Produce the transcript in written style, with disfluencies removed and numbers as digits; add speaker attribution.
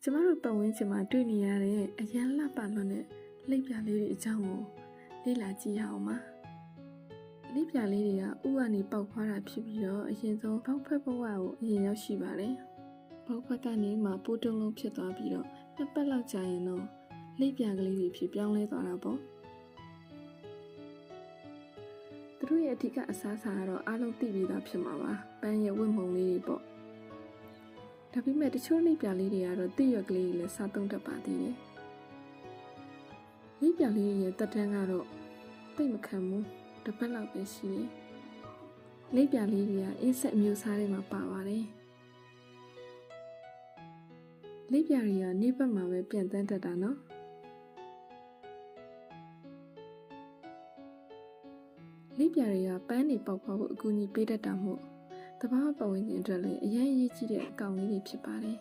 Speaker 1: ကျမတို့ပတ်ဝန်းကျင်မှာတွေ့နေရတဲ့အရန်လှပလွန်းတဲ့လိပ်ပြာလေးတွေအကြောင်းကိုလေ့လာကြည့်ရအောင်ပါလိပ်ပြာလေးတွေကဥကနေပေါက်ဖွားတာဖြစ်ပြီးတော့အရင်ဆုံးဘောက်ဖက်ဘဝကိုအရင်ရောက်ရှိပါတယ်ဘောက်ဖက်ကနေမှပိုးတုံးလုံးဖြစ်သွားပြီးတော့နှစ်ပတ်လောက်ကြာရင်တော့လိပ်ပြာကလေးတွေဖြစ်ပြောင်းလဲသွားတာပေါ့သူတို့ရဲ့အဓိကအစားအစာကတော့အားလုံးသိပြီးသားဖြစ်မှာပါပန်းရဲ့ဝတ်မုံလေးတွေပေါ့ဒါပေမဲ့တချို့လိပ်ပြာလေးတွေကတော့တိရွက်ကလေးတွေလည်းစားသုံးတတ်ပါသေးတယ်လိပ်ပြာလေးတွေရဲ့တက်တန်းကတော့သိပ်မခံဘူးတစ်ပတ်လောက်ပဲရှိတယ်လိပ်ပြာလေးတွေကအင်းဆက်အမျိုးအစားတွေမှာပါပါတယ်လိပ်ပြာတွေကနေဘက်မှာပဲပြန့်တန်းတတ်တာနော်လိပ်ပြာတွေကပန်းတွေပေါက်ဖွားဖို့အကူအညီပေးတတ်တာမို့တဘာဝပတ်ဝန်းကျင်အတွက်လည်းအရေးကြီးတဲ့အကောင်လေးတွေဖြစ်ပါတယ်